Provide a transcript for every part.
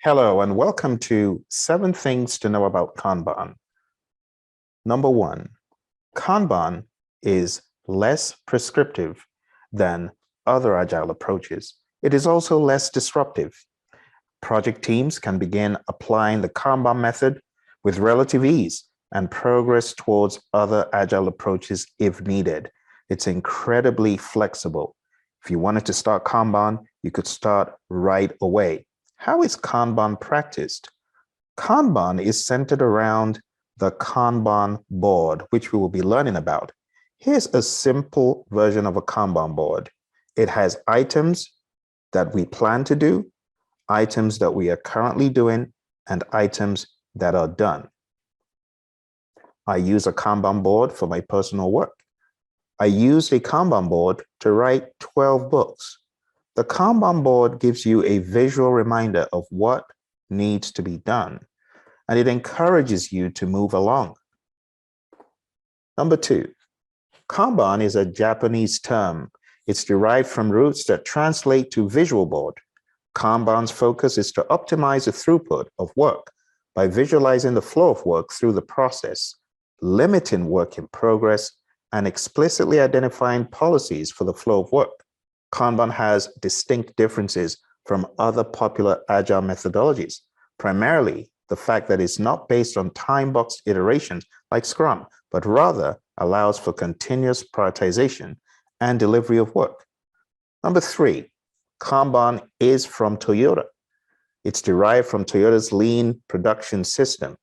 Hello and welcome to 7 Things to Know About Kanban. Number 1, Kanban is less prescriptive than other agile approaches. It is also less disruptive. Project teams can begin applying the Kanban method with relative ease and progress towards other agile approaches if needed. It's incredibly flexible. If you wanted to start Kanban, you could start right away. How is Kanban practiced? Kanban is centered around the Kanban board, which we will be learning about. Here's a simple version of a Kanban board. It has items that we plan to do, items that we are currently doing, and items that are done. I use a Kanban board for my personal work. I used a Kanban board to write 12 books. The Kanban board gives you a visual reminder of what needs to be done, and it encourages you to move along. Number 2, Kanban is a Japanese term. It's derived from roots that translate to visual board. Kanban's focus is to optimize the throughput of work by visualizing the flow of work through the process, limiting work in progress, and explicitly identifying policies for the flow of work. Kanban has distinct differences from other popular agile methodologies, primarily the fact that it's not based on time-boxed iterations like Scrum, but rather allows for continuous prioritization and delivery of work. Number 3, Kanban is from Toyota. It's derived from Toyota's lean production system.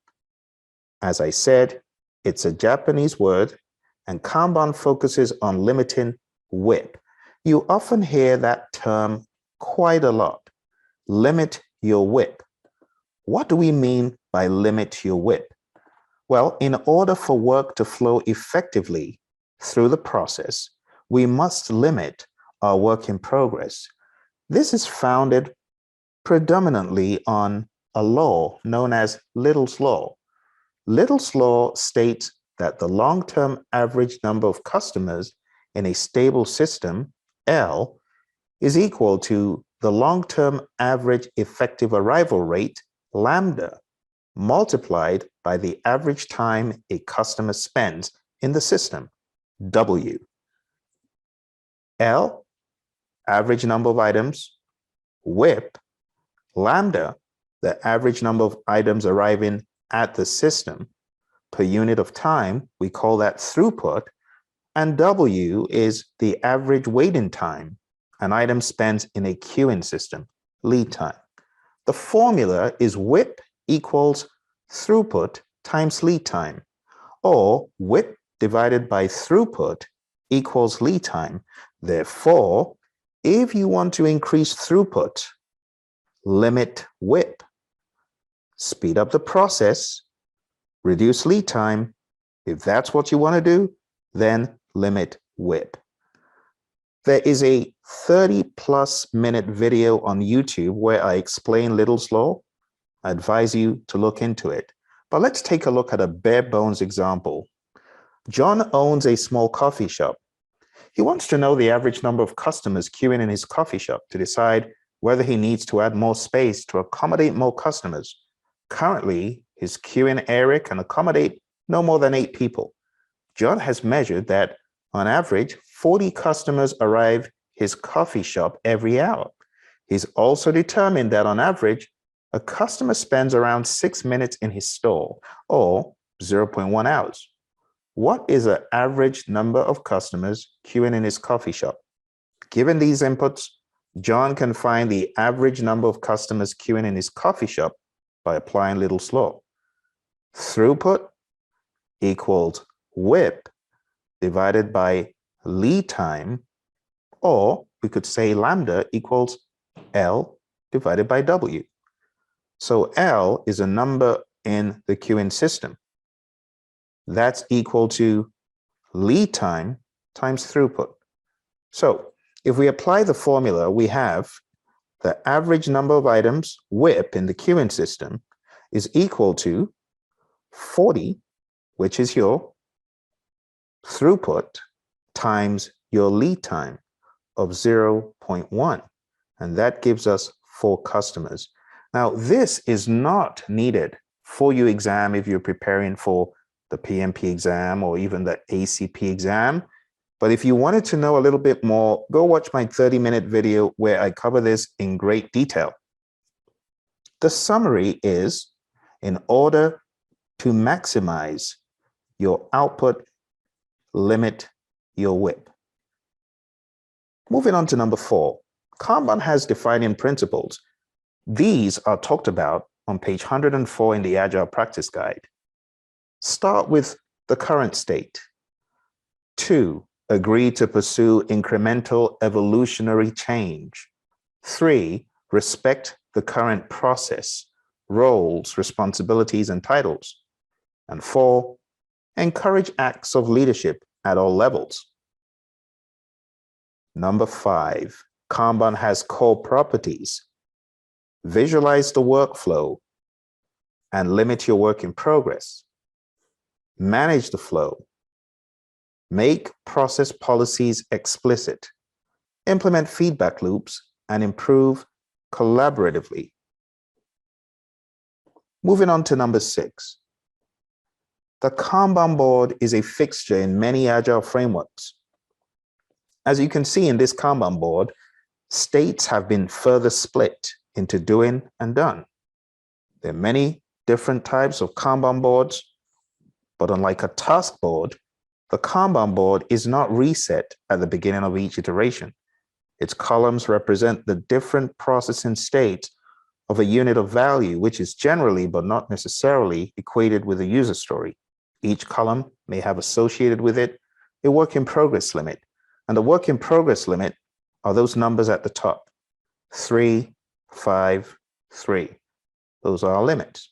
As I said, it's a Japanese word, and Kanban focuses on limiting WIP. You often hear that term quite a lot. Limit your WIP. What do we mean by limit your WIP? Well, in order for work to flow effectively through the process, we must limit our work in progress. This is founded predominantly on a law known as Little's Law. Little's Law states that the long-term average number of customers in a stable system, L, is equal to the long-term average effective arrival rate, lambda, multiplied by the average time a customer spends in the system, W. L, average number of items, WIP, lambda, the average number of items arriving at the system per unit of time, we call that throughput, and W is the average waiting time an item spends in a queuing system, lead time. The formula is WIP equals throughput times lead time, or WIP divided by throughput equals lead time. Therefore, if you want to increase throughput, limit WIP. Speed up the process, reduce lead time. If that's what you want to do, then limit WIP. There is a 30+ minute video on YouTube where I explain Little's Law. I advise you to look into it. But let's take a look at a bare bones example. John owns a small coffee shop. He wants to know the average number of customers queuing in his coffee shop to decide whether he needs to add more space to accommodate more customers. Currently, his queuing area can accommodate no more than 8 people. John has measured that on average, 40 customers arrive his coffee shop every hour. He's also determined that on average, a customer spends around 6 minutes in his store, or 0.1 hours. What is the average number of customers queuing in his coffee shop? Given these inputs, John can find the average number of customers queuing in his coffee shop by applying Little's Law. Throughput equals WIP divided by lead time, or we could say lambda equals L divided by W. So L is a number in the queuing system. That's equal to lead time times throughput. So if we apply the formula, we have the average number of items, WIP, in the queuing system is equal to 40, which is your throughput, times your lead time of 0.1. And that gives us 4 customers. Now, this is not needed for your exam if you're preparing for the PMP exam or even the ACP exam. But if you wanted to know a little bit more, go watch my 30-minute video where I cover this in great detail. The summary is, in order to maximize your output, limit your WIP. Moving on to number 4, Kanban has defining principles. These are talked about on page 104 in the Agile Practice Guide. Start with the current state. 2, agree to pursue incremental evolutionary change. 3, respect the current process, roles, responsibilities, and titles. And 4, encourage acts of leadership at all levels. Number 5, Kanban has core properties. Visualize the workflow and limit your work in progress. Manage the flow. Make process policies explicit. Implement feedback loops and improve collaboratively. Moving on to number 6. The Kanban board is a fixture in many Agile frameworks. As you can see in this Kanban board, states have been further split into doing and done. There are many different types of Kanban boards, but unlike a task board, the Kanban board is not reset at the beginning of each iteration. Its columns represent the different processing states of a unit of value, which is generally, but not necessarily, equated with a user story. Each column may have associated with it a work in progress limit, and the work in progress limit are those numbers at the top, 3, 5, 3. Those are our limits.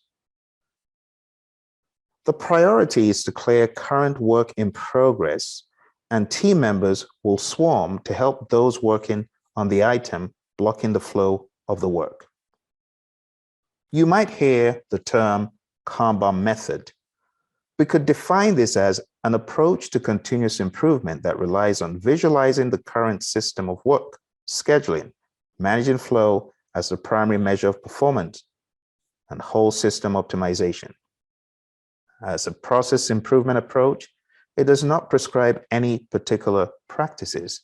The priority is to clear current work in progress, and team members will swarm to help those working on the item blocking the flow of the work. You might hear the term Kanban method. We could define this as an approach to continuous improvement that relies on visualizing the current system of work, scheduling, managing flow as the primary measure of performance, and whole system optimization. As a process improvement approach, it does not prescribe any particular practices.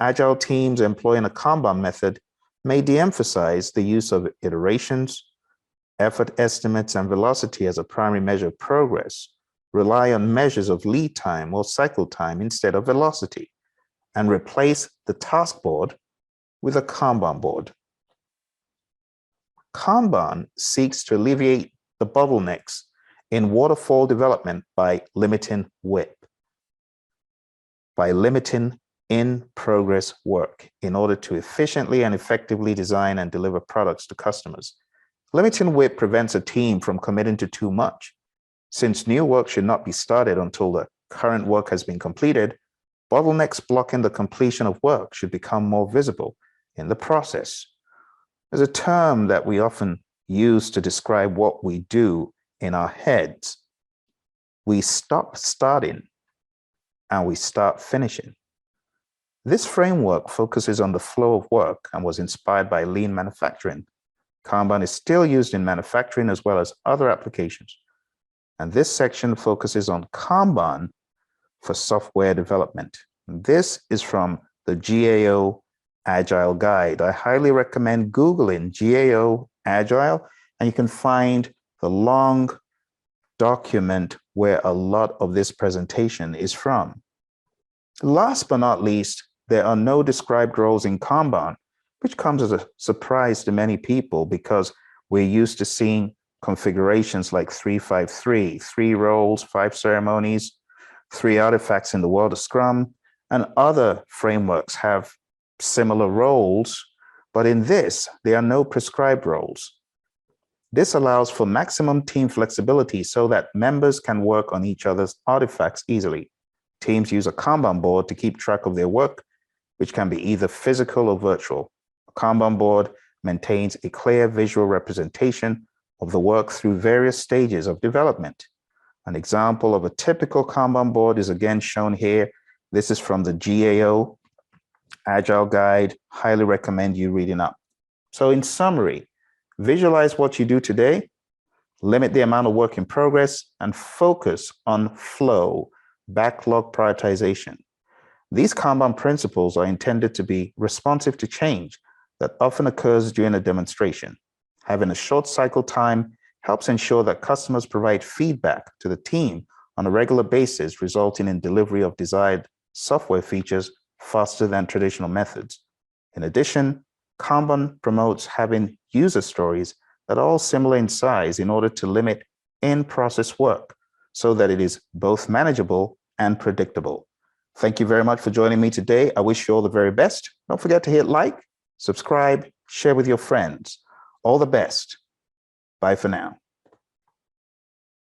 Agile teams employing a Kanban method may de-emphasize the use of iterations, effort estimates, and velocity as a primary measure of progress, rely on measures of lead time or cycle time instead of velocity, and replace the task board with a Kanban board. Kanban seeks to alleviate the bottlenecks in waterfall development by limiting WIP, by limiting in-progress work in order to efficiently and effectively design and deliver products to customers. Limiting WIP prevents a team from committing to too much. Since new work should not be started until the current work has been completed, bottlenecks blocking the completion of work should become more visible in the process. There's a term that we often use to describe what we do in our heads. We stop starting and we start finishing. This framework focuses on the flow of work and was inspired by lean manufacturing. Kanban is still used in manufacturing as well as other applications. And this section focuses on Kanban for software development. This is from the GAO Agile Guide. I highly recommend Googling GAO Agile, and you can find the long document where a lot of this presentation is from. Last but not least, there are no described roles in Kanban, which comes as a surprise to many people because we're used to seeing configurations like 3-5-3, 3 roles, 5 ceremonies, 3 artifacts in the world of Scrum, and other frameworks have similar roles, but in this, there are no prescribed roles. This allows for maximum team flexibility so that members can work on each other's artifacts easily. Teams use a Kanban board to keep track of their work, which can be either physical or virtual. A Kanban board maintains a clear visual representation of the work through various stages of development. An example of a typical Kanban board is again shown here. This is from the GAO Agile Guide. Highly recommend you reading up. So in summary, Visualize what you do today, limit the amount of work in progress, and focus on flow, backlog prioritization. These Kanban principles are intended to be responsive to change that often occurs during a demonstration. Having a short cycle time helps ensure that customers provide feedback to the team on a regular basis, resulting in delivery of desired software features faster than traditional methods. In addition, Kanban promotes having user stories that are all similar in size in order to limit in-process work so that it is both manageable and predictable. Thank you very much for joining me today. I wish you all the very best. Don't forget to hit like, subscribe, share with your friends. All the best. Bye for now.